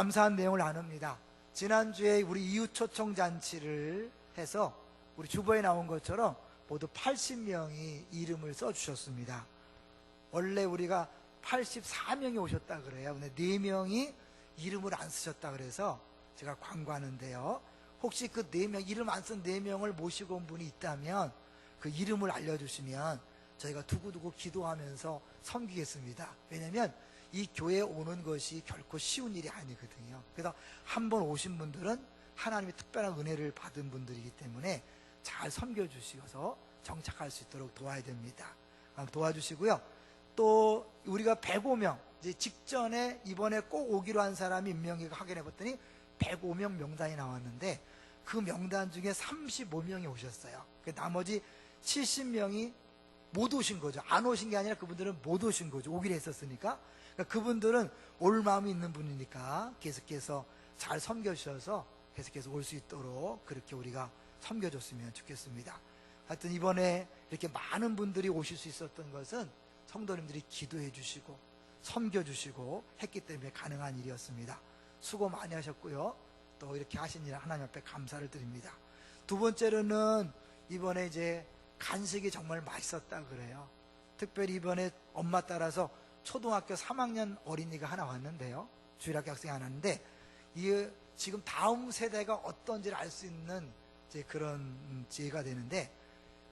감사한 내용을 나눕니다. 지난주에 우리 이웃 초청 잔치를 해서 우리 주보에 나온 것처럼 모두 80명이 이름을 써주셨습니다. 원래 우리가 84명이 오셨다 그래요. 근데 4명이 이름을 안 쓰셨다 그래서 제가 광고하는데요. 혹시 그 4명, 이름 안 쓴 4명을 모시고 온 분이 있다면 그 이름을 알려주시면 저희가 두고두고 기도하면서 섬기겠습니다. 왜냐하면 이 교회에 오는 것이 결코 쉬운 일이 아니거든요. 그래서 한 번 오신 분들은 하나님의 특별한 은혜를 받은 분들이기 때문에 잘 섬겨주셔서 정착할 수 있도록 도와야 됩니다. 도와주시고요. 또 우리가 105명, 이제 직전에 이번에 꼭 오기로 한 사람이 몇 명인가 확인해 봤더니 105명 명단이 나왔는데 그 명단 중에 35명이 오셨어요. 나머지 70명이 못 오신 거죠. 안 오신 게 아니라 그분들은 못 오신 거죠. 오기로 했었으니까. 그러니까 그분들은 올 마음이 있는 분이니까 계속해서 잘 섬겨주셔서 계속해서 올 수 있도록 그렇게 우리가 섬겨줬으면 좋겠습니다. 하여튼 이번에 이렇게 많은 분들이 오실 수 있었던 것은 성도님들이 기도해 주시고 섬겨주시고 했기 때문에 가능한 일이었습니다. 수고 많이 하셨고요. 또 이렇게 하신 일 하나님 앞에 감사를 드립니다. 두 번째로는 이번에 이제 간식이 정말 맛있었다 그래요. 특별히 이번에 엄마 따라서 초등학교 3학년 어린이가 하나 왔는데요. 주일학교 학생이 하나 왔는데 이게 지금 다음 세대가 어떤지를 알 수 있는 이제 그런 지혜가 되는데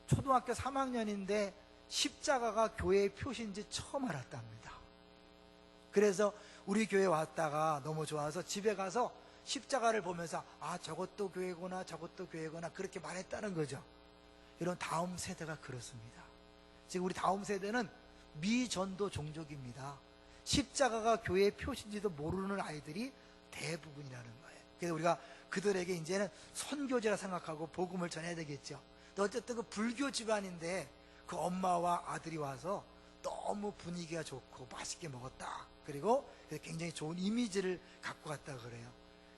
초등학교 3학년인데 십자가가 교회의 표시인지 처음 알았답니다. 그래서 우리 교회 왔다가 너무 좋아서 집에 가서 십자가를 보면서 아 저것도 교회구나 저것도 교회구나 그렇게 말했다는 거죠. 이런 다음 세대가 그렇습니다. 지금 우리 다음 세대는 미전도 종족입니다. 십자가가 교회의 표시인지도 모르는 아이들이 대부분이라는 거예요. 그래서 우리가 그들에게 이제는 선교제라 생각하고 복음을 전해야 되겠죠. 어쨌든 그 불교 집안인데 그 엄마와 아들이 와서 너무 분위기가 좋고 맛있게 먹었다. 그리고 굉장히 좋은 이미지를 갖고 갔다 그래요.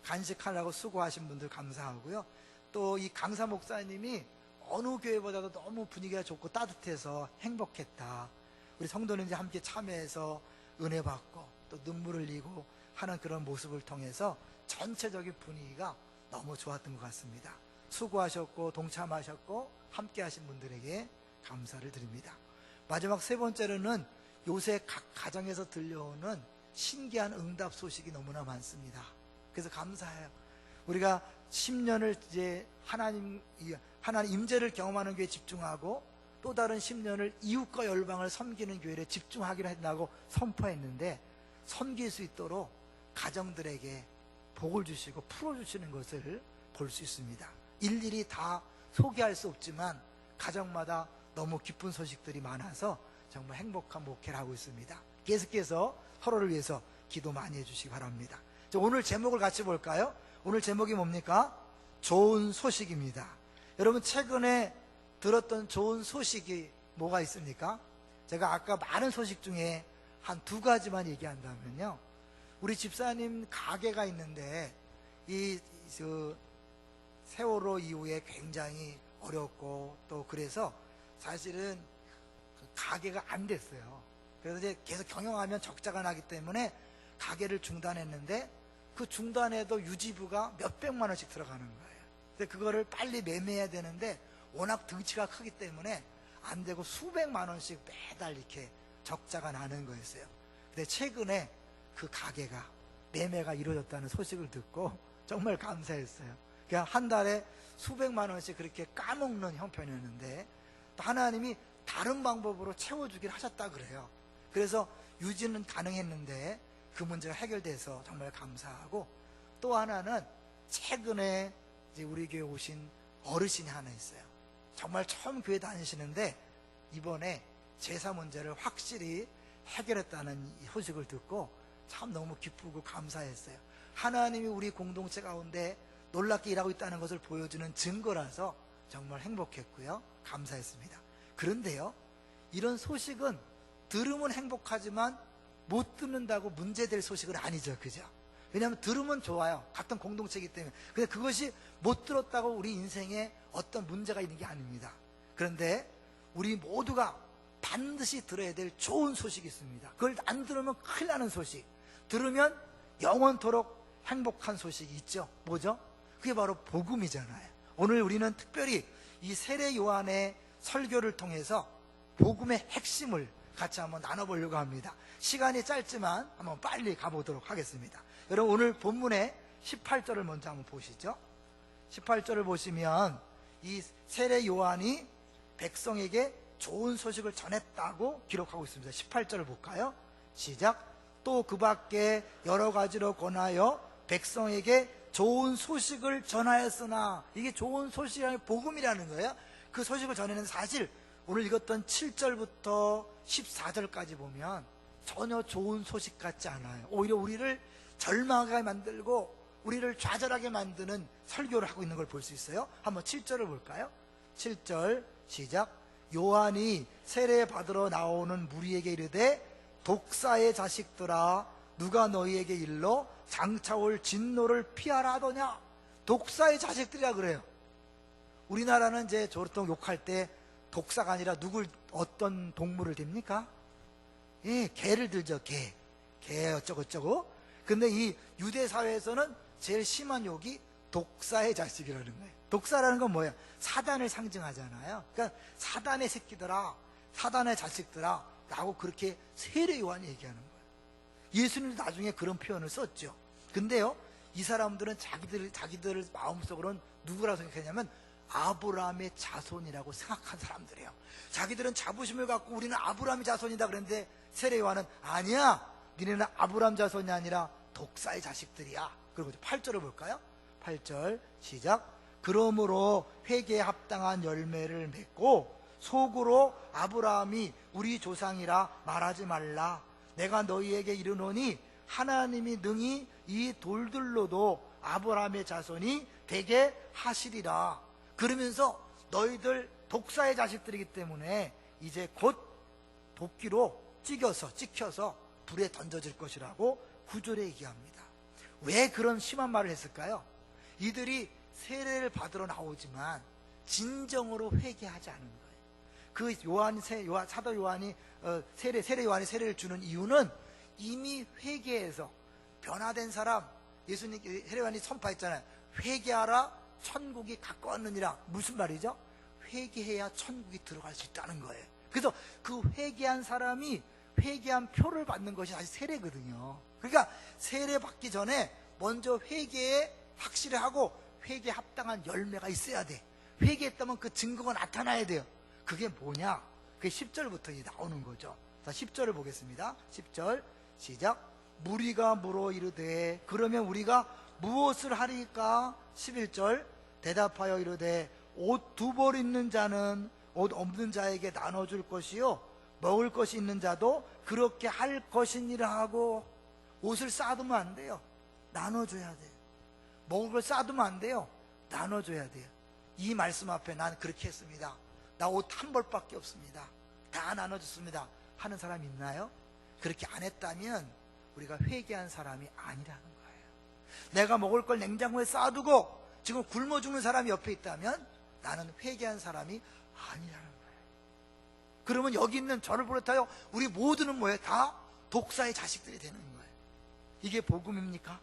간식하려고 수고하신 분들 감사하고요. 또 이 강사 목사님이 어느 교회보다도 너무 분위기가 좋고 따뜻해서 행복했다. 우리 성도님들이 함께 참여해서 은혜 받고 또 눈물 흘리고 하는 그런 모습을 통해서 전체적인 분위기가 너무 좋았던 것 같습니다. 수고하셨고 동참하셨고 함께 하신 분들에게 감사를 드립니다. 마지막 세 번째로는 요새 각 가정에서 들려오는 신기한 응답 소식이 너무나 많습니다. 그래서 감사해요. 우리가 10년을 이제 하나님 임재를 경험하는 교회에 집중하고 또 다른 10년을 이웃과 열방을 섬기는 교회에 집중하기로 했다고 선포했는데 섬길 수 있도록 가정들에게 복을 주시고 풀어주시는 것을 볼 수 있습니다. 일일이 다 소개할 수 없지만 가정마다 너무 기쁜 소식들이 많아서 정말 행복한 목회를 하고 있습니다. 계속해서 서로를 위해서 기도 많이 해주시기 바랍니다. 오늘 제목을 같이 볼까요? 오늘 제목이 뭡니까? 좋은 소식입니다. 여러분 최근에 들었던 좋은 소식이 뭐가 있습니까? 제가 아까 많은 소식 중에 한 2가지만 얘기한다면요. 우리 집사님 가게가 있는데 세월호 이후에 굉장히 어렵고 또 그래서 사실은 그 가게가 안 됐어요. 그래서 이제 계속 경영하면 적자가 나기 때문에 가게를 중단했는데 그 중단에도 유지부가 몇백만 원씩 들어가는 거예요. 근데 그거를 빨리 매매해야 되는데 워낙 덩치가 크기 때문에 안 되고 수백만 원씩 매달 이렇게 적자가 나는 거였어요. 근데 최근에 그 가게가 매매가 이루어졌다는 소식을 듣고 정말 감사했어요. 그냥 한 달에 수백만 원씩 그렇게 까먹는 형편이었는데 또 하나님이 다른 방법으로 채워주긴 하셨다 그래요. 그래서 유지는 가능했는데 그 문제가 해결돼서 정말 감사하고 또 하나는 최근에 이제 우리 교회 오신 어르신이 하나 있어요. 정말 처음 교회 다니시는데 이번에 제사 문제를 확실히 해결했다는 소식을 듣고 참 너무 기쁘고 감사했어요. 하나님이 우리 공동체 가운데 놀랍게 일하고 있다는 것을 보여주는 증거라서 정말 행복했고요. 감사했습니다. 그런데요, 이런 소식은 들으면 행복하지만 못 듣는다고 문제될 소식은 아니죠. 그죠? 왜냐하면 들으면 좋아요. 같은 공동체이기 때문에. 근데 그것이 못 들었다고 우리 인생에 어떤 문제가 있는 게 아닙니다. 그런데 우리 모두가 반드시 들어야 될 좋은 소식이 있습니다. 그걸 안 들으면 큰일 나는 소식. 들으면 영원토록 행복한 소식이 있죠. 뭐죠? 그게 바로 복음이잖아요. 오늘 우리는 특별히 이 세례 요한의 설교를 통해서 복음의 핵심을 같이 한번 나눠보려고 합니다. 시간이 짧지만 한번 빨리 가보도록 하겠습니다. 여러분, 오늘 본문의 18절을 먼저 한번 보시죠. 18절을 보시면 이 세례 요한이 백성에게 좋은 소식을 전했다고 기록하고 있습니다. 18절을 볼까요? 시작. 또 그 밖에 여러 가지로 권하여 백성에게 좋은 소식을 전하였으나, 이게 좋은 소식이 복음이라는 거예요. 그 소식을 전하는, 사실 오늘 읽었던 7절부터 14절까지 보면 전혀 좋은 소식 같지 않아요. 오히려 우리를 절망하게 만들고 우리를 좌절하게 만드는 설교를 하고 있는 걸 볼 수 있어요. 한번 7절을 볼까요? 7절 시작. 요한이 세례 받으러 나오는 무리에게 이르되 독사의 자식들아, 누가 너희에게 일러 장차 올 진노를 피하라 하더냐. 독사의 자식들이라 그래요. 우리나라는 이제 보통 욕할 때 독사가 아니라 어떤 동물을 댑니까? 예, 개를 들죠. 개 어쩌고저쩌고. 근데 이 유대 사회에서는 제일 심한 욕이 독사의 자식이라는 거예요. 독사라는 건 뭐예요? 사단을 상징하잖아요. 그러니까 사단의 새끼들아, 사단의 자식들아 라고 그렇게 세례 요한이 얘기하는 거예요. 예수님도 나중에 그런 표현을 썼죠. 근데요, 이 사람들은 자기들 마음속으로는 누구라고 생각했냐면 아브라함의 자손이라고 생각한 사람들이에요. 자기들은 자부심을 갖고 우리는 아브라함의 자손이다 그랬는데 세례 요한은 아니야, 니네는 아브라함 자손이 아니라 독사의 자식들이야. 그리고 8절을 볼까요? 8절 시작. 그러므로 회개에 합당한 열매를 맺고 속으로 아브라함이 우리 조상이라 말하지 말라. 내가 너희에게 이르노니 하나님이 능히 이 돌들로도 아브라함의 자손이 되게 하시리라. 그러면서 너희들 독사의 자식들이기 때문에 이제 곧 도끼로 찍혀서 불에 던져질 것이라고 9절에 얘기합니다. 왜 그런 심한 말을 했을까요? 이들이 세례를 받으러 나오지만 진정으로 회개하지 않은 거예요. 그 사도 요한이 세례 요한이 세례를 주는 이유는 이미 회개해서 변화된 사람, 예수님 세례 요한이 선포했잖아요. 회개하라, 천국이 가까웠느니라. 무슨 말이죠? 회개해야 천국이 들어갈 수 있다는 거예요. 그래서 그 회개한 사람이 회개한 표를 받는 것이 사실 세례거든요. 그러니까 세례 받기 전에 먼저 회개에 확실히 하고 회개에 합당한 열매가 있어야 돼. 회개했다면 그 증거가 나타나야 돼요. 그게 뭐냐? 그게 10절부터 나오는 거죠. 자, 10절을 보겠습니다. 10절 시작. 무리가 물어 이르되 그러면 우리가 무엇을 하리까? 11절 대답하여 이르되 옷 2벌 있는 자는 옷 없는 자에게 나눠줄 것이요 먹을 것이 있는 자도 그렇게 할 것이니라 하고. 옷을 싸두면 안 돼요. 나눠줘야 돼요. 먹을 걸 싸두면 안 돼요. 나눠줘야 돼요. 이 말씀 앞에 난 그렇게 했습니다. 나 옷 1벌밖에 없습니다. 다 나눠줬습니다 하는 사람 있나요? 그렇게 안 했다면 우리가 회개한 사람이 아니라는 거예요. 내가 먹을 걸 냉장고에 싸두고 지금 굶어 죽는 사람이 옆에 있다면 나는 회개한 사람이 아니라는 거예요. 그러면 여기 있는 저를 비롯하여 우리 모두는 뭐예요? 다 독사의 자식들이 되는 거예요. 이게 복음입니까?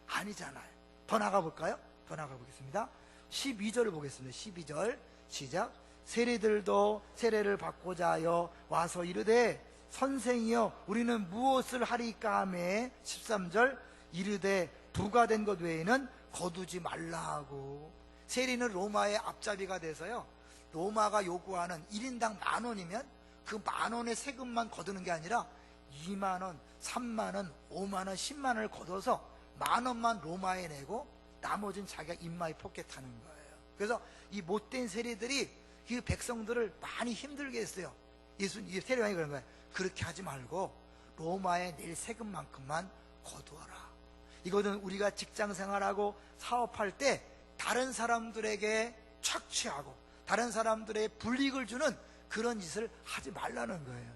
아니잖아요. 더 나가볼까요? 더 나가보겠습니다. 12절을 보겠습니다. 12절 시작. 세리들도 세례를 받고자 하여 와서 이르되 선생이여 우리는 무엇을 하리까 하매 13절 이르되 부과된 것 외에는 거두지 말라 하고. 세리는 로마의 앞잡이가 돼서요, 로마가 요구하는 1인당 10,000원이면 그 10,000원의 세금만 거두는 게 아니라 20,000원, 30,000원, 50,000원, 100,000원을 걷어서 10,000원만 로마에 내고 나머지는 자기가 입마에 포켓하는 거예요. 그래서 이 못된 세리들이 그 백성들을 많이 힘들게 했어요. 세례요한이 그런 거예요. 그렇게 하지 말고 로마에 낼 세금만큼만 거두어라. 이거는 우리가 직장생활하고 사업할 때 다른 사람들에게 착취하고 다른 사람들의 불이익을 주는 그런 짓을 하지 말라는 거예요.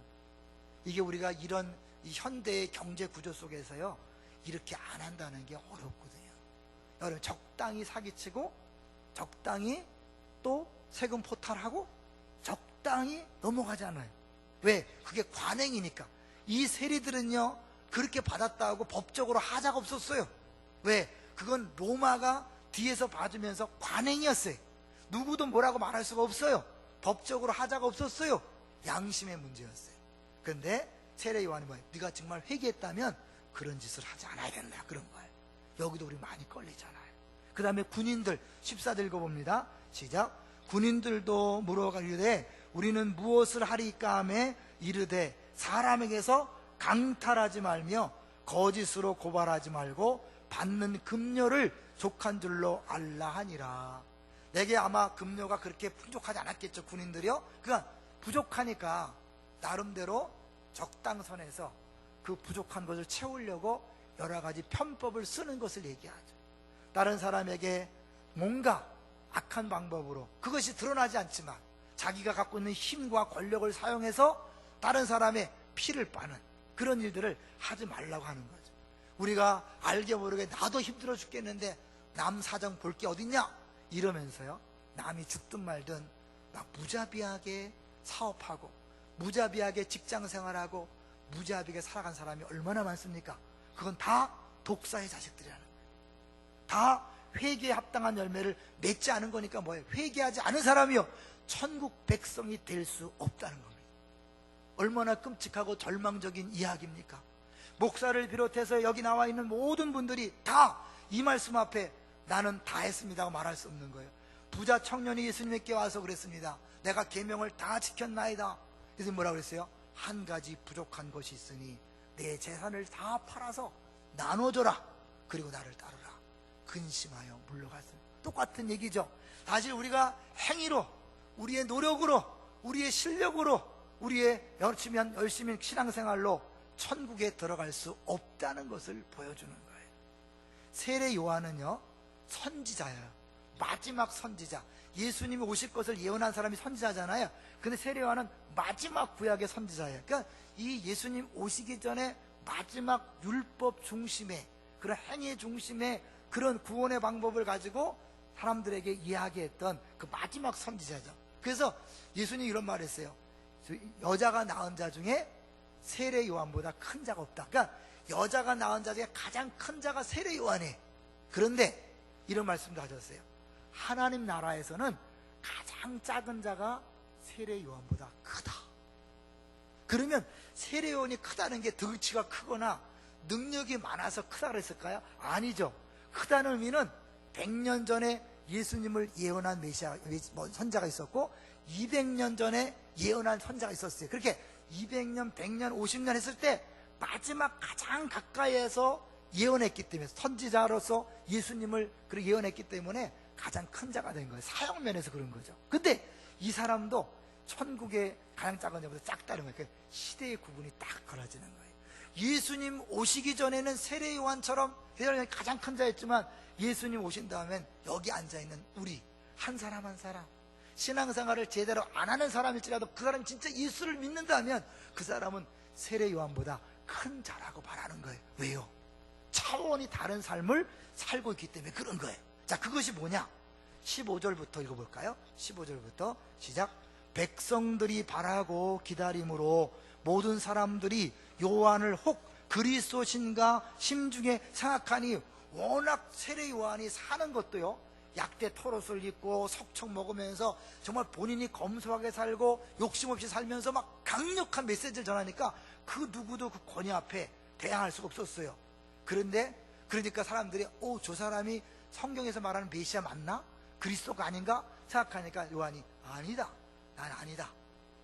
이게 우리가 이런 이 현대의 경제 구조 속에서요, 이렇게 안 한다는 게 어렵거든요. 여러분, 적당히 사기치고 적당히 또 세금 포탈하고 적당히 넘어가잖아요. 왜? 그게 관행이니까. 이 세리들은요 그렇게 받았다고 법적으로 하자가 없었어요. 왜? 그건 로마가 뒤에서 봐주면서 관행이었어요. 누구도 뭐라고 말할 수가 없어요. 법적으로 하자가 없었어요. 양심의 문제였어요. 그런데 세례 요한이 뭐예요? 네가 정말 회개했다면 그런 짓을 하지 않아야 된다, 그런 거예요. 여기도 우리 많이 걸리잖아요. 그 다음에 군인들 14절 읽어봅니다. 시작. 군인들도 물어가리되 우리는 무엇을 하리까 하매 이르되 사람에게서 강탈하지 말며 거짓으로 고발하지 말고 받는 급료를 족한 줄로 알라 하니라. 내게 아마 급료가 그렇게 풍족하지 않았겠죠, 군인들이요. 그러니까 부족하니까 나름대로 적당선에서 그 부족한 것을 채우려고 여러 가지 편법을 쓰는 것을 얘기하죠. 다른 사람에게 뭔가 악한 방법으로, 그것이 드러나지 않지만 자기가 갖고 있는 힘과 권력을 사용해서 다른 사람의 피를 빠는 그런 일들을 하지 말라고 하는 거죠. 우리가 알게 모르게 나도 힘들어 죽겠는데 남 사정 볼 게 어딨냐 이러면서요, 남이 죽든 말든 막 무자비하게 사업하고 무자비하게 직장생활하고 무자비하게 살아간 사람이 얼마나 많습니까? 그건 다 독사의 자식들이라는 거예요. 다 회개에 합당한 열매를 맺지 않은 거니까 뭐예요? 회개하지 않은 사람이요, 천국 백성이 될 수 없다는 겁니다. 얼마나 끔찍하고 절망적인 이야기입니까? 목사를 비롯해서 여기 나와 있는 모든 분들이 다 이 말씀 앞에 나는 다 했습니다고 말할 수 없는 거예요. 부자 청년이 예수님께 와서 그랬습니다. 내가 계명을 다 지켰나이다. 그래서 뭐라고 그랬어요? 한 가지 부족한 것이 있으니 내 재산을 다 팔아서 나눠줘라. 그리고 나를 따르라. 근심하여 물러갔습니다. 똑같은 얘기죠. 사실 우리가 행위로, 우리의 노력으로, 우리의 실력으로, 우리의 열심히 신앙생활로 천국에 들어갈 수 없다는 것을 보여주는 거예요. 세례 요한은요, 선지자예요. 마지막 선지자. 예수님이 오실 것을 예언한 사람이 선지자잖아요. 근데 세례 요한은 마지막 구약의 선지자예요. 그러니까 이 예수님 오시기 전에 마지막 율법 중심의 그런 행위 중심의 그런 구원의 방법을 가지고 사람들에게 이야기했던 그 마지막 선지자죠. 그래서 예수님이 이런 말을 했어요. 여자가 낳은 자 중에 세례 요한보다 큰 자가 없다. 그러니까 여자가 낳은 자 중에 가장 큰 자가 세례 요한이에요. 그런데 이런 말씀도 하셨어요. 하나님 나라에서는 가장 작은 자가 세례 요한보다 크다. 그러면 세례 요한이 크다는 게 덩치가 크거나 능력이 많아서 크다 그랬을까요? 아니죠. 크다는 의미는 100년 전에 예수님을 예언한 선자가 있었고 200년 전에 예언한 선자가 있었어요. 그렇게 200년, 100년, 50년 했을 때 마지막 가장 가까이에서 예언했기 때문에, 선지자로서 예수님을 그렇게 예언했기 때문에 가장 큰 자가 된 거예요. 사역 면에서 그런 거죠. 근데 이 사람도 천국의 가장 작은 자보다 작다는 거예요. 그 시대의 구분이 딱 걸어지는 거예요. 예수님 오시기 전에는 세례 요한처럼 가장 큰 자였지만 예수님 오신 다음엔 여기 앉아있는 우리 한 사람 한 사람, 신앙생활을 제대로 안 하는 사람일지라도 그 사람이 진짜 예수를 믿는다면 그 사람은 세례 요한보다 큰 자라고 말하는 거예요. 왜요? 차원이 다른 삶을 살고 있기 때문에 그런 거예요. 자, 그것이 뭐냐? 15절부터 읽어볼까요? 15절부터 시작. 백성들이 바라고 기다림으로 모든 사람들이 요한을 혹 그리스도신가 심중에 생각하니, 워낙 세례 요한이 사는 것도요, 약대 토롯을 입고 석청 먹으면서 정말 본인이 검소하게 살고 욕심 없이 살면서 막 강력한 메시지를 전하니까 그 누구도 그 권위 앞에 대항할 수가 없었어요. 그러니까 사람들이 저 사람이 성경에서 말하는 메시아 맞나? 그리스도가 아닌가? 생각하니까 요한이 아니다. 난 아니다.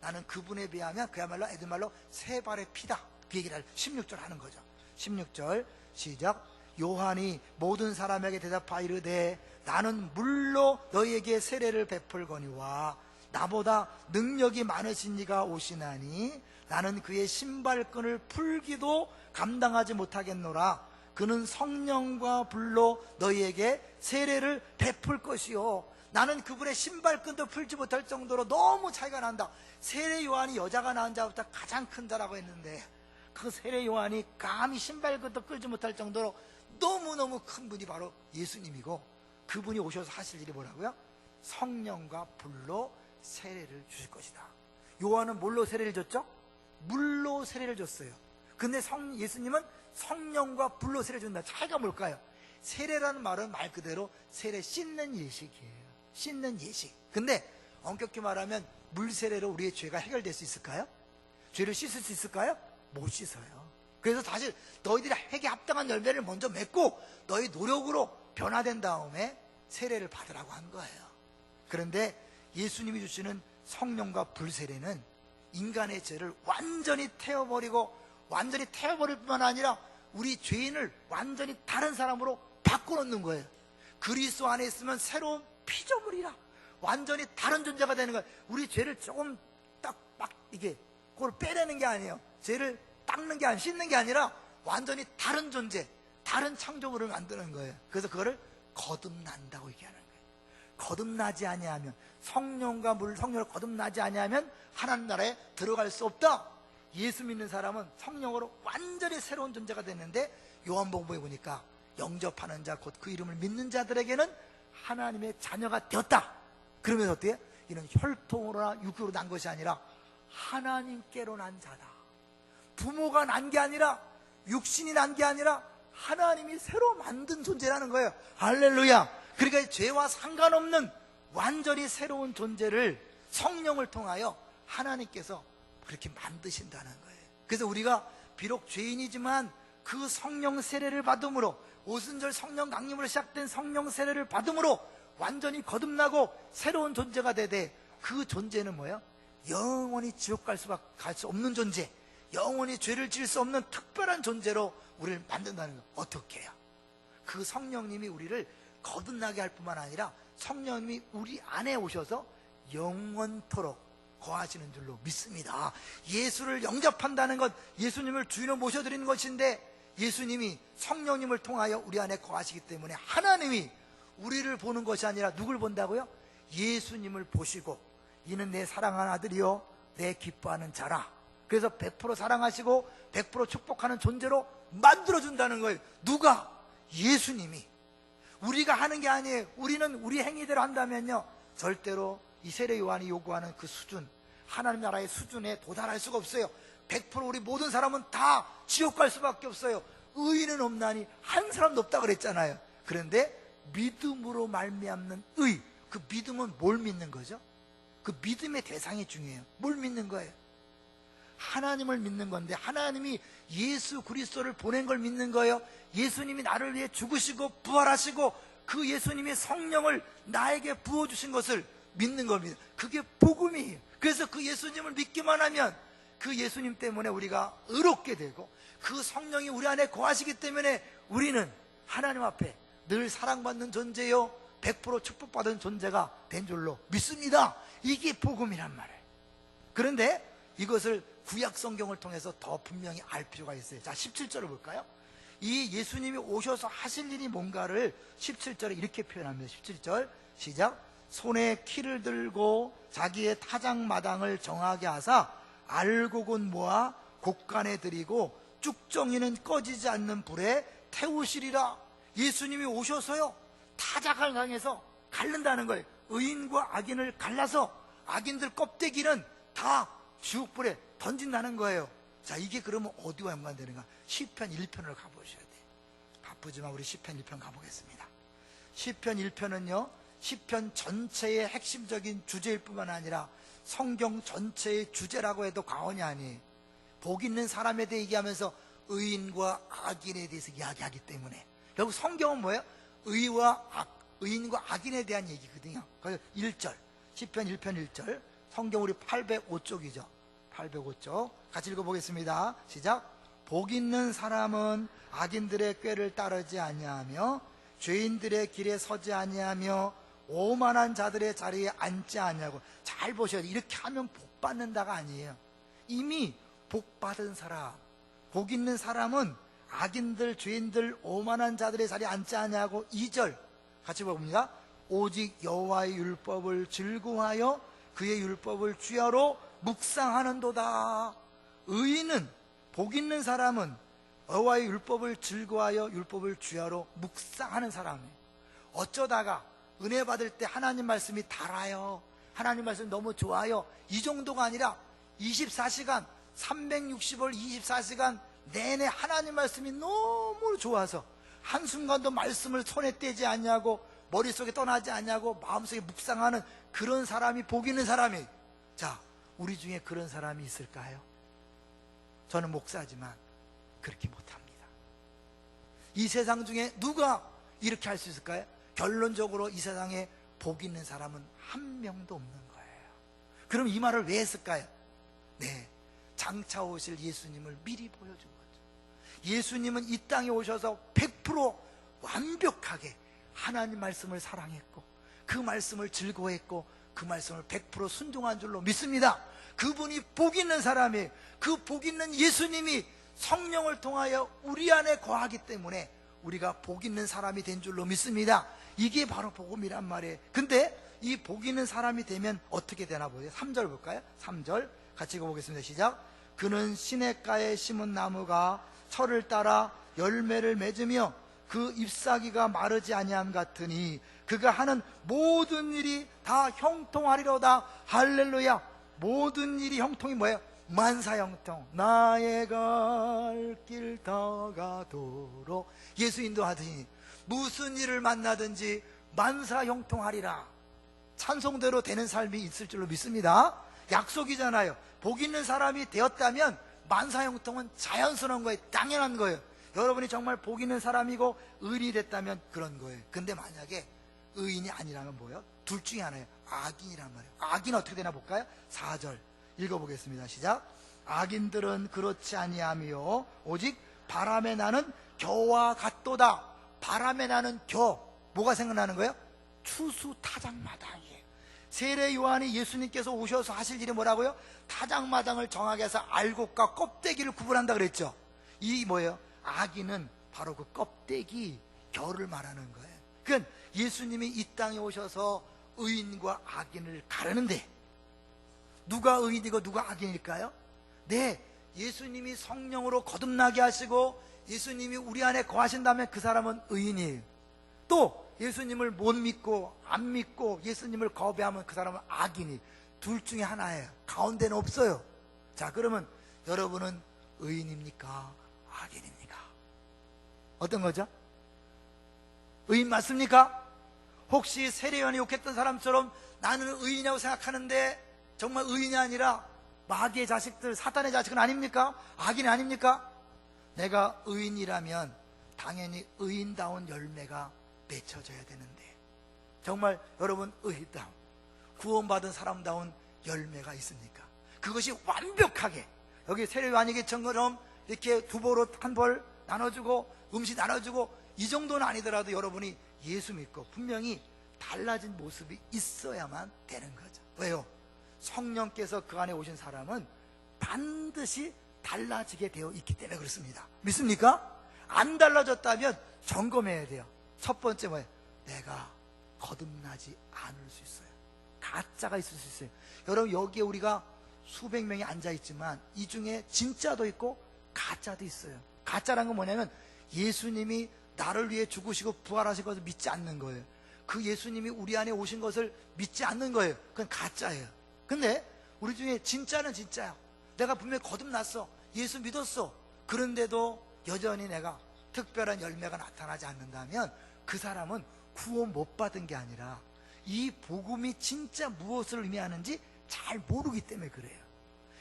나는 그분에 비하면 그야말로 애들 말로 세 발의 피다. 그 얘기를 16절 하는 거죠. 16절 시작. 요한이 모든 사람에게 대답하여 이르되 나는 물로 너희에게 세례를 베풀거니와 나보다 능력이 많으신 이가 오시나니 나는 그의 신발끈을 풀기도 감당하지 못하겠노라. 그는 성령과 불로 너희에게 세례를 베풀 것이요. 나는 그분의 신발끈도 풀지 못할 정도로 너무 차이가 난다. 세례 요한이 여자가 낳은 자부터 가장 큰 자라고 했는데 그 세례 요한이 감히 신발끈도 끌지 못할 정도로 너무너무 큰 분이 바로 예수님이고, 그분이 오셔서 하실 일이 뭐라고요? 성령과 불로 세례를 주실 것이다. 요한은 뭘로 세례를 줬죠? 물로 세례를 줬어요. 근데 예수님은 성령과 불로 세례를 준다. 차이가 뭘까요? 세례라는 말은 말 그대로 세례 씻는 예식이에요. 씻는 예식. 근데 엄격히 말하면 물 세례로 우리의 죄가 해결될 수 있을까요? 죄를 씻을 수 있을까요? 못 씻어요. 그래서 사실 너희들이 회개 합당한 열매를 먼저 맺고 너희 노력으로 변화된 다음에 세례를 받으라고 한 거예요. 그런데 예수님이 주시는 성령과 불세례는 인간의 죄를 완전히 태워버리고, 완전히 태워버릴 뿐만 아니라 우리 죄인을 완전히 다른 사람으로 바꿔놓는 거예요. 그리스도 안에 있으면 새로운 피조물이라 완전히 다른 존재가 되는 거예요. 우리 죄를 조금 딱 막 이게 그걸 빼내는 게 아니에요. 죄를 닦는 게 아니라, 씻는 게 아니라 완전히 다른 존재, 다른 창조물을 만드는 거예요. 그래서 그거를 거듭난다고 얘기하는 거예요. 거듭나지 아니하면, 성령과 물, 성령을 거듭나지 아니하면 하나님 나라에 들어갈 수 없다. 예수 믿는 사람은 성령으로 완전히 새로운 존재가 됐는데, 요한복음에 보니까 영접하는 자, 곧 그 이름을 믿는 자들에게는 하나님의 자녀가 되었다. 그러면서 어때요? 이는 혈통으로나 육으로 난 것이 아니라 하나님께로 난 자다. 부모가 난 게 아니라, 육신이 난 게 아니라 하나님이 새로 만든 존재라는 거예요. 할렐루야. 그러니까 죄와 상관없는 완전히 새로운 존재를 성령을 통하여 하나님께서 그렇게 만드신다는 거예요. 그래서 우리가 비록 죄인이지만 그 성령 세례를 받음으로, 오순절 성령 강림으로 시작된 성령 세례를 받음으로 완전히 거듭나고 새로운 존재가 되되, 그 존재는 뭐예요? 영원히 지옥 갈 수 없는 존재, 영원히 죄를 지을 수 없는 특별한 존재로 우리를 만든다는 거예요. 어떻게 해요? 그 성령님이 우리를 거듭나게 할 뿐만 아니라 성령님이 우리 안에 오셔서 영원토록 거하시는 줄로 믿습니다. 예수를 영접한다는 것, 예수님을 주인으로 모셔드리는 것인데, 예수님이 성령님을 통하여 우리 안에 거하시기 때문에 하나님이 우리를 보는 것이 아니라 누굴 본다고요? 예수님을 보시고, 이는 내 사랑하는 아들이요 내 기뻐하는 자라. 그래서 100% 사랑하시고 100% 축복하는 존재로 만들어준다는 거예요. 누가? 예수님이. 우리가 하는 게 아니에요. 우리는 우리 행위대로 한다면요, 절대로 이 세례 요한이 요구하는 그 수준, 하나님 나라의 수준에 도달할 수가 없어요. 100% 우리 모든 사람은 다 지옥 갈 수밖에 없어요. 의인은 없나니 한 사람도 없다 그랬잖아요. 그런데 믿음으로 말미암는 의, 그 믿음은 뭘 믿는 거죠? 그 믿음의 대상이 중요해요. 뭘 믿는 거예요? 하나님을 믿는 건데, 하나님이 예수 그리스도를 보낸 걸 믿는 거예요. 예수님이 나를 위해 죽으시고 부활하시고 그 예수님이 성령을 나에게 부어주신 것을 믿는 겁니다. 그게 복음이에요. 그래서 그 예수님을 믿기만 하면 그 예수님 때문에 우리가 의롭게 되고, 그 성령이 우리 안에 거하시기 때문에 우리는 하나님 앞에 늘 사랑받는 존재요 100% 축복받은 존재가 된 줄로 믿습니다. 이게 복음이란 말이에요. 그런데 이것을 구약 성경을 통해서 더 분명히 알 필요가 있어요. 자, 17절을 볼까요? 이 예수님이 오셔서 하실 일이 뭔가를 17절에 이렇게 표현합니다. 17절 시작. 손에 키를 들고 자기의 타작마당을 정하게 하사 알곡은 모아 곡간에 들이고 쭉정이는 꺼지지 않는 불에 태우시리라. 예수님이 오셔서요, 타작을 향해서 갈른다는 거예요. 의인과 악인을 갈라서 악인들 껍데기는 다 지옥불에 던진다는 거예요. 자, 이게 그러면 어디와 연관되는가? 시편 1편을 가보셔야 돼요. 바쁘지만 우리 시편 1편 가보겠습니다. 시편 1편은요 시편 전체의 핵심적인 주제일 뿐만 아니라 성경 전체의 주제라고 해도 과언이 아니에요. 복 있는 사람에 대해 얘기하면서 의인과 악인에 대해서 이야기하기 때문에, 결국 성경은 뭐예요? 의인과 악인에 대한 얘기거든요. 그래서 1절, 시편 1편 1절, 성경 우리 805쪽이죠. 805쪽 같이 읽어보겠습니다. 시작. 복 있는 사람은 악인들의 꾀를 따르지 아니하며 죄인들의 길에 서지 아니하며 오만한 자들의 자리에 앉지 아니하고. 잘 보셔야 돼요. 이렇게 하면 복 받는다가 아니에요. 이미 복 받은 사람, 복 있는 사람은 악인들, 죄인들, 오만한 자들의 자리에 앉지 아니하고. 2절 같이 봅니다. 오직 여호와의 율법을 즐거워하여 그의 율법을 주야로 묵상하는도다. 의인은, 복 있는 사람은 여호와의 율법을 즐거워하여 율법을 주야로 묵상하는 사람이에요. 어쩌다가 은혜 받을 때 하나님 말씀이 달아요, 하나님 말씀 너무 좋아요, 이 정도가 아니라 24시간 365일 24시간 내내 하나님 말씀이 너무 좋아서 한순간도 말씀을 손에 떼지 않냐고, 머릿속에 떠나지 않냐고, 마음속에 묵상하는 그런 사람이 복 있는 사람이. 자, 우리 중에 그런 사람이 있을까요? 저는 목사지만 그렇게 못합니다. 이 세상 중에 누가 이렇게 할 수 있을까요? 결론적으로 이 세상에 복 있는 사람은 한 명도 없는 거예요. 그럼 이 말을 왜 했을까요? 네, 장차 오실 예수님을 미리 보여준 거죠. 예수님은 이 땅에 오셔서 100% 완벽하게 하나님 말씀을 사랑했고, 그 말씀을 즐거워했고, 그 말씀을 100% 순종한 줄로 믿습니다. 그분이 복 있는 사람이, 그 복 있는 예수님이 성령을 통하여 우리 안에 거하기 때문에 우리가 복 있는 사람이 된 줄로 믿습니다. 이게 바로 복음이란 말이에요. 근데 이 복 있는 사람이 되면 어떻게 되나 보세요. 3절 볼까요? 3절 같이 읽어보겠습니다. 시작. 그는 시냇가에 심은 나무가 철을 따라 열매를 맺으며 그 잎사귀가 마르지 아니함 같으니 그가 하는 모든 일이 다 형통하리로다. 할렐루야. 모든 일이 형통이 뭐예요? 만사형통. 나의 갈 길 다 가도록 예수 인도하더니 무슨 일을 만나든지 만사형통하리라. 찬송대로 되는 삶이 있을 줄로 믿습니다. 약속이잖아요. 복 있는 사람이 되었다면 만사형통은 자연스러운 거예요. 당연한 거예요. 여러분이 정말 복 있는 사람이고 의인이 됐다면 그런 거예요. 근데 만약에 의인이 아니라면 뭐예요? 둘 중에 하나예요. 악인이란 말이에요. 악인은 어떻게 되나 볼까요? 4절 읽어보겠습니다. 시작. 악인들은 그렇지 아니하며 오직 바람에 나는 겨와 같도다. 바람에 나는 겨. 뭐가 생각나는 거예요? 추수 타작마당이에요. 세례 요한이 예수님께서 오셔서 하실 일이 뭐라고요? 타작마당을 정하게 해서 알곡과 껍데기를 구분한다 그랬죠. 이 뭐예요? 악인은 바로 그 껍데기, 겨를 말하는 거예요. 그러니까 예수님이 이 땅에 오셔서 의인과 악인을 가르는데 누가 의인이고 누가 악인일까요? 네, 예수님이 성령으로 거듭나게 하시고 예수님이 우리 안에 거하신다면 그 사람은 의인이에요. 또 예수님을 못 믿고 안 믿고 예수님을 거부하면 그 사람은 악인이. 둘 중에 하나예요. 가운데는 없어요. 자, 그러면 여러분은 의인입니까? 악인입니까? 어떤 거죠? 의인 맞습니까? 혹시 세례요한이 욕했던 사람처럼 나는 의인이라고 생각하는데 정말 의인이 아니라 마귀의 자식들, 사탄의 자식은 아닙니까? 악인이 아닙니까? 내가 의인이라면 당연히 의인다운 열매가 맺혀져야 되는데 정말 여러분 의인다운 구원받은 사람다운 열매가 있습니까? 그것이 완벽하게 여기 세례요한에게처럼 이렇게 두 벌로 한 벌 나눠주고 음식 나눠주고 이 정도는 아니더라도 여러분이 예수 믿고 분명히 달라진 모습이 있어야만 되는 거죠. 왜요? 성령께서 그 안에 오신 사람은 반드시 달라지게 되어 있기 때문에 그렇습니다. 믿습니까? 안 달라졌다면 점검해야 돼요. 첫 번째 뭐예요? 내가 거듭나지 않을 수 있어요. 가짜가 있을 수 있어요. 여러분 여기에 우리가 수백 명이 앉아있지만 이 중에 진짜도 있고 가짜도 있어요. 가짜란 건 뭐냐면 예수님이 나를 위해 죽으시고 부활하신 것을 믿지 않는 거예요. 그 예수님이 우리 안에 오신 것을 믿지 않는 거예요. 그건 가짜예요. 근데 우리 중에 진짜는 진짜야. 내가 분명히 거듭났어. 예수 믿었어. 그런데도 여전히 내가 특별한 열매가 나타나지 않는다면 그 사람은 구원 못 받은 게 아니라 이 복음이 진짜 무엇을 의미하는지 잘 모르기 때문에 그래요.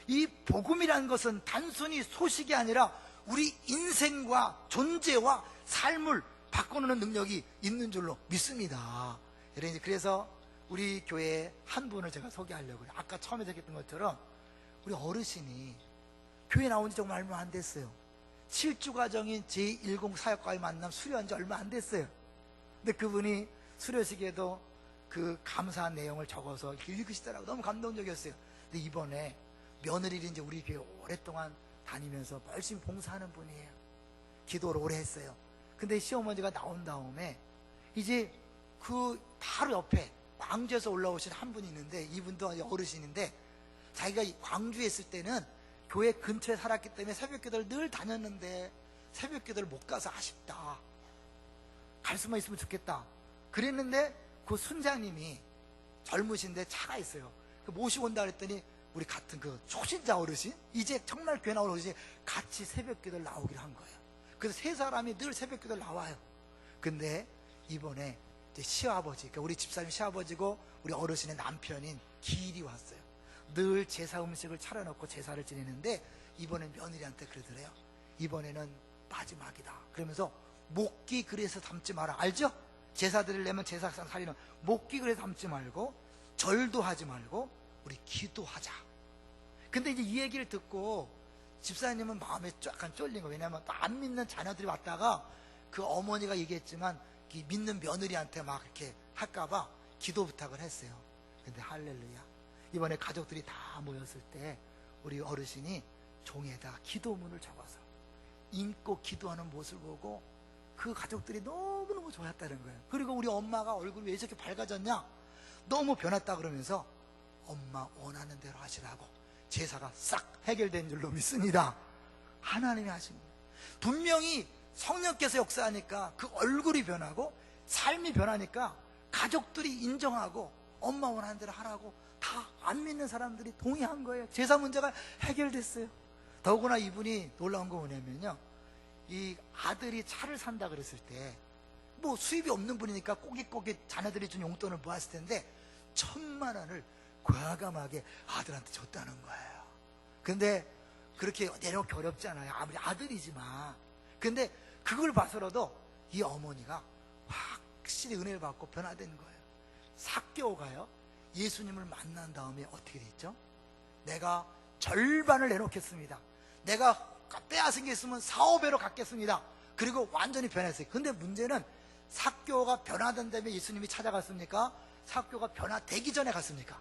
이 복음이라는 것은 단순히 소식이 아니라 우리 인생과 존재와 삶을 바꿔놓는 능력이 있는 줄로 믿습니다. 그래서 우리 교회에 한 분을 제가 소개하려고요. 아까 처음에 얘기했던 것처럼 우리 어르신이 교회 나온 지 정말 얼마 안 됐어요. 7주 과정인 제10 사역과의 만남 수료한 지 얼마 안 됐어요. 근데 그분이 수료식에도 그 감사한 내용을 적어서 읽으시더라고요. 너무 감동적이었어요. 근데 이번에 며느리를 이제 우리 교회 오랫동안 다니면서 열심히 봉사하는 분이에요. 기도를 오래 했어요. 근데 시어머니가 나온 다음에 이제 그 바로 옆에 광주에서 올라오신 한 분이 있는데 이분도 어르신인데 자기가 광주에 있을 때는 교회 근처에 살았기 때문에 새벽기도를 늘 다녔는데 새벽기도를 못 가서 아쉽다. 갈 수만 있으면 좋겠다. 그랬는데 그 순장님이 젊으신데 차가 있어요. 모시고 온다 그랬더니 우리 같은 그 초신자 어르신, 이제 정말 교회 나온 어르신이 같이 새벽기도를 나오기로 한 거예요. 그래서 세 사람이 늘 새벽기도를 나와요. 근데 이번에 이제 시아버지, 그러니까 우리 집사님 시아버지고 우리 어르신의 남편인 기일이 왔어요. 늘 제사 음식을 차려놓고 제사를 지내는데 이번에 며느리한테 그러더래요. 이번에는 마지막이다. 그러면서 목기 그래서 담지 마라. 알죠? 제사 드리려면 제사상 살리는 목기 그래서 담지 말고 절도 하지 말고 우리 기도하자. 근데 이제 이 얘기를 듣고 집사님은 마음에 약간 쫄린 거예요. 왜냐하면 또 안 믿는 자녀들이 왔다가 그 어머니가 얘기했지만 믿는 며느리한테 막 이렇게 할까봐 기도 부탁을 했어요. 근데 할렐루야, 이번에 가족들이 다 모였을 때 우리 어르신이 종에다 기도문을 적어서 읽고 기도하는 모습을 보고 그 가족들이 너무너무 좋았다는 거예요. 그리고 우리 엄마가 얼굴이 왜 저렇게 밝아졌냐, 너무 변했다 그러면서 엄마 원하는 대로 하시라고 제사가 싹 해결된 줄로 믿습니다. 하나님이 하신 거예요. 분명히 성령께서 역사하니까 그 얼굴이 변하고 삶이 변하니까 가족들이 인정하고 엄마 원하는 대로 하라고 다 안 믿는 사람들이 동의한 거예요. 제사 문제가 해결됐어요. 더구나 이분이 놀라운 거 뭐냐면요, 이 아들이 차를 산다 그랬을 때 뭐 수입이 없는 분이니까 꼬깃꼬깃 자녀들이 준 용돈을 모았을 텐데 1,000만 원을 과감하게 아들한테 줬다는 거예요. 근데 그렇게 내놓기 어렵잖아요. 아무리 아들이지만. 근데 그걸 봐서라도 이 어머니가 확실히 은혜를 받고 변화된 거예요. 삭개오가요, 예수님을 만난 다음에 어떻게 됐죠? 내가 절반을 내놓겠습니다. 내가 빼앗은 게 있으면 4, 5배로 갚겠습니다. 그리고 완전히 변했어요. 근데 문제는 삭개오가 변화된 다음에 예수님이 찾아갔습니까? 삭개오가 변화되기 전에 갔습니까?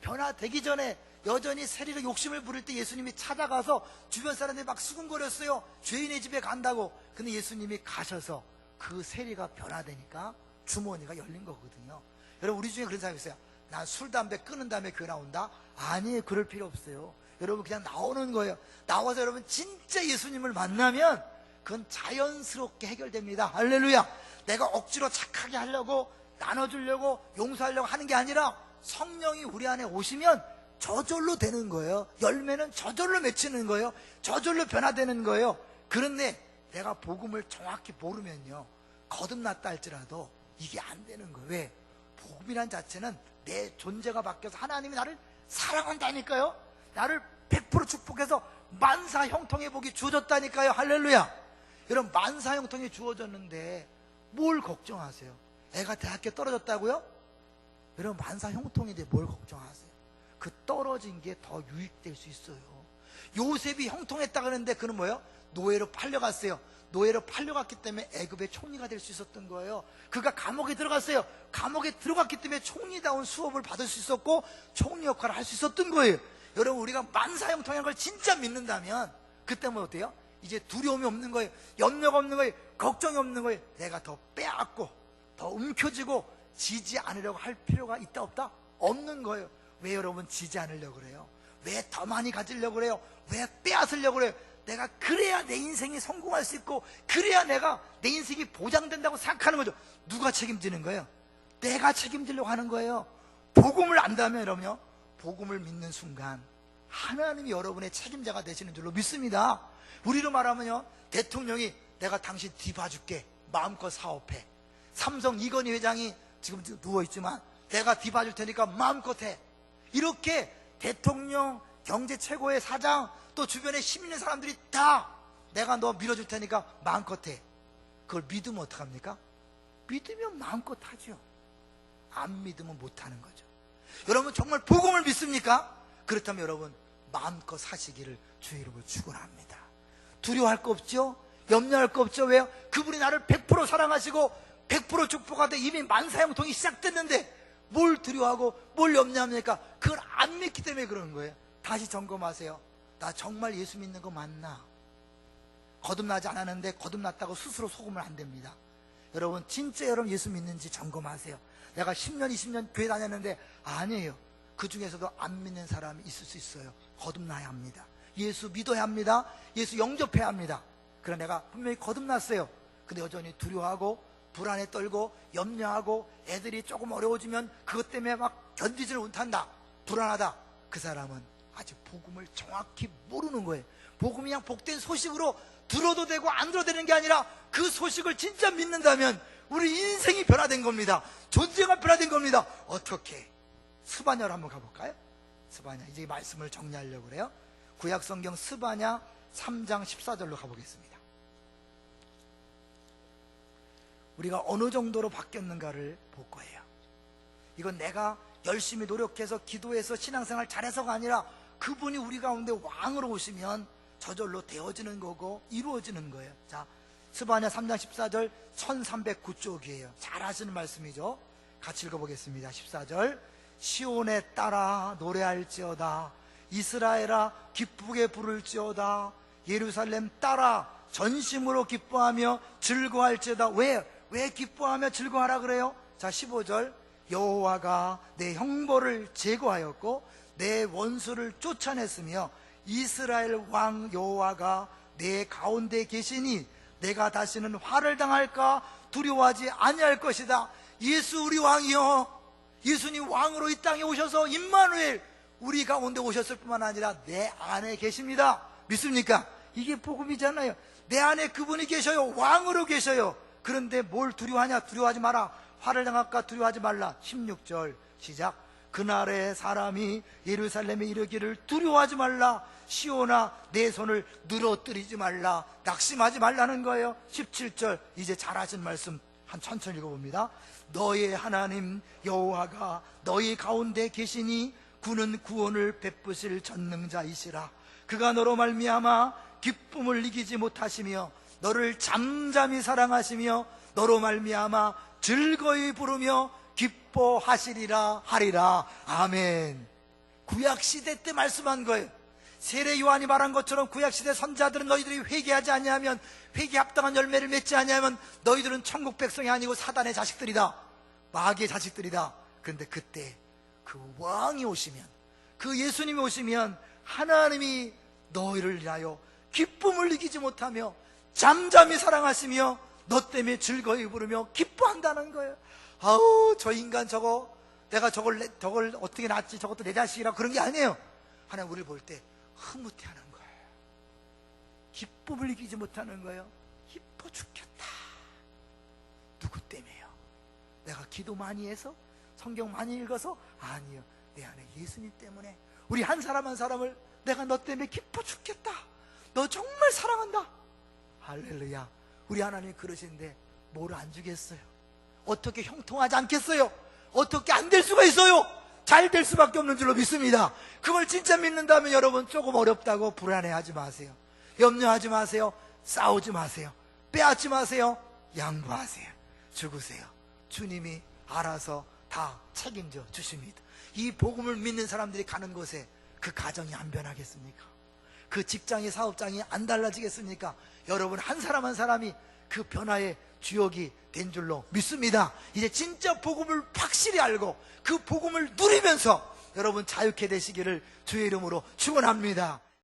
변화되기 전에 여전히 세리로 욕심을 부릴 때 예수님이 찾아가서 주변 사람들이 막 수군거렸어요. 죄인의 집에 간다고. 근데 예수님이 가셔서 그 세리가 변화되니까 주머니가 열린 거거든요. 여러분, 우리 중에 그런 사람이 있어요. 난 술, 담배 끊은 다음에 교회 나온다? 아니에요. 그럴 필요 없어요. 여러분, 그냥 나오는 거예요. 나와서 여러분 진짜 예수님을 만나면 그건 자연스럽게 해결됩니다. 할렐루야. 내가 억지로 착하게 하려고, 나눠주려고, 용서하려고 하는 게 아니라 성령이 우리 안에 오시면 저절로 되는 거예요. 열매는 저절로 맺히는 거예요. 저절로 변화되는 거예요. 그런데 내가 복음을 정확히 모르면요, 거듭났다 할지라도 이게 안 되는 거예요. 왜? 복음이란 자체는 내 존재가 바뀌어서 하나님이 나를 사랑한다니까요. 나를 100% 축복해서 만사 형통의 복이 주어졌다니까요. 할렐루야. 여러분, 만사 형통이 주어졌는데 뭘 걱정하세요? 애가 대학교 떨어졌다고요? 여러분, 만사 형통인데 뭘 걱정하세요? 그 떨어진 게 더 유익될 수 있어요. 요셉이 형통했다 그러는데 그는 뭐예요? 노예로 팔려갔어요. 노예로 팔려갔기 때문에 애굽의 총리가 될 수 있었던 거예요. 그가 감옥에 들어갔어요. 감옥에 들어갔기 때문에 총리다운 수업을 받을 수 있었고 총리 역할을 할 수 있었던 거예요. 여러분, 우리가 만사형통이라는 걸 진짜 믿는다면 그때면 어때요? 이제 두려움이 없는 거예요. 염려가 없는 거예요. 걱정이 없는 거예요. 내가 더 빼앗고 더 움켜쥐고 지지 않으려고 할 필요가 있다 없다? 없는 거예요. 왜 여러분 지지 않으려고 그래요? 왜 더 많이 가지려고 그래요? 왜 빼앗으려고 그래요? 내가 그래야 내 인생이 성공할 수 있고 그래야 내가 내 인생이 보장된다고 생각하는 거죠. 누가 책임지는 거예요? 내가 책임지려고 하는 거예요. 복음을 안다면 여러분요, 복음을 믿는 순간 하나님이 여러분의 책임자가 되시는 줄로 믿습니다. 우리로 말하면요, 대통령이 내가 당신 뒤봐줄게, 마음껏 사업해. 삼성 이건희 회장이 지금 누워있지만 내가 뒤봐줄 테니까 마음껏 해. 이렇게 대통령, 경제 최고의 사장, 또 주변에 힘 있는 사람들이 다 내가 너 밀어줄 테니까 마음껏 해. 그걸 믿으면 어떡합니까? 믿으면 마음껏 하죠. 안 믿으면 못하는 거죠. 여러분, 정말 복음을 믿습니까? 그렇다면 여러분, 마음껏 사시기를 주의 이름으로 축원합니다. 두려워할 거 없죠? 염려할 거 없죠? 왜요? 그분이 나를 100% 사랑하시고 100% 축복하되 이미 만사형통이 시작됐는데 뭘 두려워하고 뭘 염려합니까? 그걸 안 믿기 때문에 그러는 거예요. 다시 점검하세요. 나 정말 예수 믿는 거 맞나? 거듭나지 않았는데 거듭났다고 스스로 속으면 안 됩니다. 여러분, 진짜 여러분 예수 믿는지 점검하세요. 내가 10년 20년 교회 다녔는데 아니에요. 그 중에서도 안 믿는 사람이 있을 수 있어요. 거듭나야 합니다. 예수 믿어야 합니다. 예수 영접해야 합니다. 그러나 내가 분명히 거듭났어요. 근데 여전히 두려워하고 불안에 떨고 염려하고 애들이 조금 어려워지면 그것 때문에 막 견디지를 못한다, 불안하다. 그 사람은 아직 복음을 정확히 모르는 거예요. 복음이 그냥 복된 소식으로 들어도 되고 안 들어도 되는 게 아니라 그 소식을 진짜 믿는다면 우리 인생이 변화된 겁니다. 존재가 변화된 겁니다. 어떻게? 스바냐로 한번 가볼까요? 스바냐, 이제 말씀을 정리하려고 그래요. 구약성경 스바냐 3장 14절로 가보겠습니다. 우리가 어느 정도로 바뀌었는가를 볼 거예요. 이건 내가 열심히 노력해서 기도해서 신앙생활 잘해서가 아니라 그분이 우리 가운데 왕으로 오시면 저절로 되어지는 거고 이루어지는 거예요. 자, 스바냐 3장 14절 1309쪽이에요. 잘 하시는 말씀이죠. 같이 읽어보겠습니다. 14절. 시온에 따라 노래할지어다. 이스라엘아 기쁘게 부를지어다. 예루살렘 따라 전심으로 기뻐하며 즐거워할지어다. 왜 기뻐하며 즐거워하라 그래요? 자, 15절. 여호와가 내 형벌을 제거하였고 내 원수를 쫓아냈으며 이스라엘 왕 여호와가 내 가운데 계시니 내가 다시는 화를 당할까 두려워하지 아니할 것이다. 예수 우리 왕이요, 예수님 왕으로 이 땅에 오셔서 임마누엘 우리 가운데 오셨을 뿐만 아니라 내 안에 계십니다. 믿습니까? 이게 복음이잖아요. 내 안에 그분이 계셔요. 왕으로 계셔요. 그런데 뭘 두려워하냐? 두려워하지 마라. 화를 당할까 두려워하지 말라. 16절 시작. 그날에 사람이 예루살렘에 이르기를 두려워하지 말라. 시온아 내 손을 늘어뜨리지 말라. 낙심하지 말라는 거예요. 17절 이제 잘하신 말씀 한 천천히 읽어봅니다. 너의 하나님 여호와가 너희 가운데 계시니 그는 구원을 베푸실 전능자이시라. 그가 너로 말미암아 기쁨을 이기지 못하시며 너를 잠잠히 사랑하시며 너로 말미암아 즐거이 부르며 기뻐하시리라 하리라. 아멘. 구약시대 때 말씀한 거예요. 세례 요한이 말한 것처럼 구약시대 선자들은 너희들이 회개하지 아니하면, 회개 합당한 열매를 맺지 아니하면 너희들은 천국 백성이 아니고 사단의 자식들이다, 마귀의 자식들이다. 그런데 그때 그 왕이 오시면, 그 예수님이 오시면 하나님이 너희를 위하여 기쁨을 이기지 못하며 잠잠히 사랑하시며 너 때문에 즐거이 부르며 기뻐한다는 거예요. 아우 저 인간 저거, 내가 저걸 어떻게 낳았지, 저것도 내 자식이라 그런 게 아니에요. 하나님 우리를 볼 때 흐뭇해하는 거예요. 기쁨을 이기지 못하는 거예요. 기뻐 죽겠다. 누구 때문에요? 내가 기도 많이 해서? 성경 많이 읽어서? 아니요, 내 안에 예수님 때문에. 우리 한 사람 한 사람을 내가 너 때문에 기뻐 죽겠다, 너 정말 사랑한다. 할렐루야. 우리 하나님 그러시는데 뭐를 안 주겠어요? 어떻게 형통하지 않겠어요? 어떻게 안 될 수가 있어요? 잘 될 수밖에 없는 줄로 믿습니다. 그걸 진짜 믿는다면 여러분 조금 어렵다고 불안해하지 마세요. 염려하지 마세요. 싸우지 마세요. 빼앗지 마세요. 양보하세요. 죽으세요. 주님이 알아서 다 책임져 주십니다. 이 복음을 믿는 사람들이 가는 곳에 그 가정이 안 변하겠습니까? 그 직장의 사업장이 안 달라지겠습니까? 여러분 한 사람 한 사람이 그 변화의 주역이 된 줄로 믿습니다. 이제 진짜 복음을 확실히 알고 그 복음을 누리면서 여러분 자유케 되시기를 주의 이름으로 축원합니다.